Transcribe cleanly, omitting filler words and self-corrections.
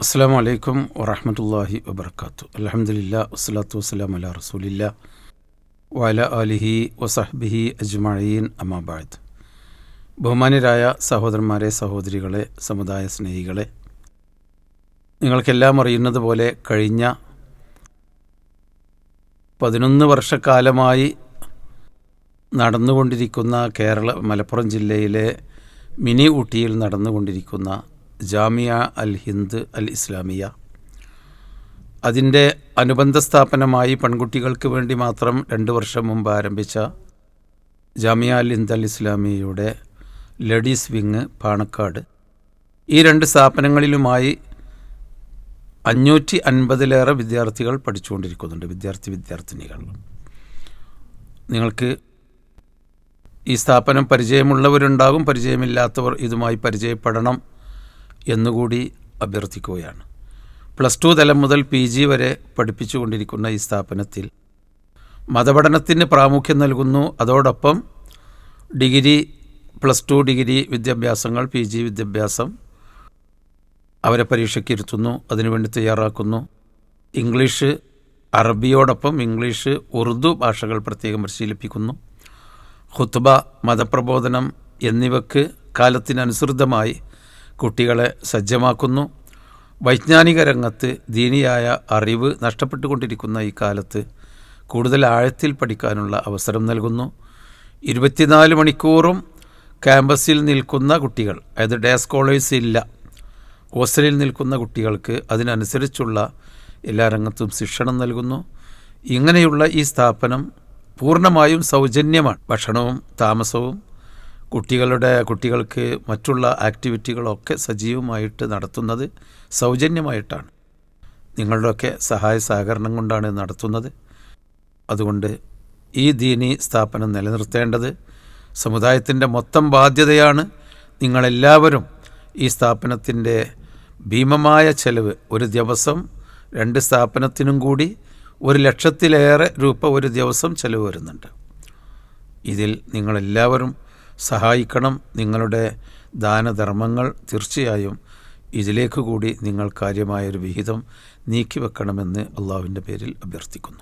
അസ്സലാമു അലൈക്കും വറഹ്മത്തുള്ളാഹി വബറകാതുഹു. അൽഹംദുലില്ലാഹി വസ്സലാത്തു വസ്സലാമു അലാ റസൂലില്ലാഹി വഅലാ ആലിഹി വസഹ്ബിഹി അജ്മഈൻ അമ്മാ ബഅദ്. ബഹുമാന്യരായ സഹോദരന്മാരെ, സഹോദരികളെ, സമുദായ സ്നേഹികളെ, നിങ്ങൾക്കെല്ലാം അറിയുന്നത് പോലെ കഴിഞ്ഞ 11 വർഷക്കാലമായി നടന്നുകൊണ്ടിരിക്കുന്ന മലപ്പുറം ജില്ലയിലെ മിനി ഊട്ടിയിൽ നടന്നുകൊണ്ടിരിക്കുന്ന ജാമിയ അൽ ഹിന്ദ് അൽ ഇസ്ലാമിയ, അതിൻ്റെ അനുബന്ധ സ്ഥാപനമായി പെൺകുട്ടികൾക്ക് വേണ്ടി മാത്രം 2 വർഷം മുമ്പ് ആരംഭിച്ച ജാമിയ അൽ ഹിന്ദ് അൽ ഇസ്ലാമിയയുടെ ലേഡീസ് വിങ് പാണക്കാട്, ഈ 2 സ്ഥാപനങ്ങളിലുമായി 550-ലേറെ വിദ്യാർത്ഥികൾ പഠിച്ചുകൊണ്ടിരിക്കുന്നുണ്ട്, വിദ്യാർത്ഥിനികൾ. നിങ്ങൾക്ക് ഈ സ്ഥാപനം പരിചയമുള്ളവരുണ്ടാകും, പരിചയമില്ലാത്തവർ ഇതുമായി പരിചയപ്പെടണം എന്നുകൂടി അഭ്യർത്ഥിക്കുകയാണ്. +2 തലം മുതൽ PG വരെ പഠിപ്പിച്ചുകൊണ്ടിരിക്കുന്ന ഈ സ്ഥാപനത്തിൽ മതപഠനത്തിന് പ്രാമുഖ്യം നൽകുന്നു. അതോടൊപ്പം ഡിഗ്രി, +2 ഡിഗ്രി വിദ്യാഭ്യാസങ്ങൾ, PG വിദ്യാഭ്യാസം അവരെ പരീക്ഷയ്ക്കിരുത്തുന്നു, അതിനുവേണ്ടി തയ്യാറാക്കുന്നു. ഇംഗ്ലീഷ്, അറബിയോടൊപ്പം ഇംഗ്ലീഷ്, ഉറുദു ഭാഷകൾ പ്രത്യേകം പരിശീലിപ്പിക്കുന്നു. ഖുത്ബ, മതപ്രബോധനം എന്നിവയ്ക്ക് കാലത്തിനനുസൃതമായി കുട്ടികളെ സജ്ജമാക്കുന്നു. വൈജ്ഞാനിക രംഗത്ത് ദീനിയായ അറിവ് നഷ്ടപ്പെട്ടുകൊണ്ടിരിക്കുന്ന ഈ കാലത്ത് കൂടുതൽ ആഴത്തിൽ പഠിക്കാനുള്ള അവസരം നൽകുന്നു. 24 മണിക്കൂറും ക്യാമ്പസിൽ നിൽക്കുന്ന കുട്ടികൾ, അതായത് ഡേ സ്കോളേഴ്സ് ഇല്ല, ഹോസ്റ്റലിൽ നിൽക്കുന്ന കുട്ടികൾക്ക് അതിനനുസരിച്ചുള്ള എല്ലാ രംഗത്തും ശിക്ഷണം നൽകുന്നു. ഇങ്ങനെയുള്ള ഈ സ്ഥാപനം പൂർണ്ണമായും സൗജന്യമാണ്. ഭക്ഷണവും താമസവും കുട്ടികൾക്ക് മറ്റുള്ള ആക്ടിവിറ്റികളൊക്കെ സജീവമായിട്ട് നടത്തുന്നത് സൗജന്യമായിട്ടാണ്. നിങ്ങളുടെയൊക്കെ സഹായ സഹകരണം കൊണ്ടാണ് നടത്തുന്നത്. അതുകൊണ്ട് ഈ ദീനി സ്ഥാപനം നിലനിർത്തേണ്ടത് സമുദായത്തിൻ്റെ മൊത്തം ബാധ്യതയാണ്. നിങ്ങളെല്ലാവരും ഈ സ്ഥാപനത്തിൻ്റെ ഭീമമായ ചെലവ്, ഒരു ദിവസം 2 സ്ഥാപനത്തിനും കൂടി 1 ലക്ഷത്തിലേറെ രൂപ ഒരു ദിവസം ചെലവ് വരുന്നുണ്ട്. ഇതിൽ നിങ്ങളെല്ലാവരും സഹായിക്കണം. നിങ്ങളുടെ ദാനധർമ്മങ്ങൾ തീർച്ചയായും ഇതിലേക്ക് കൂടി നിങ്ങൾ കാര്യമായൊരു വിഹിതം നീക്കിവെക്കണമെന്ന് അള്ളാഹുവിൻ്റെ പേരിൽ അഭ്യർത്ഥിക്കുന്നു.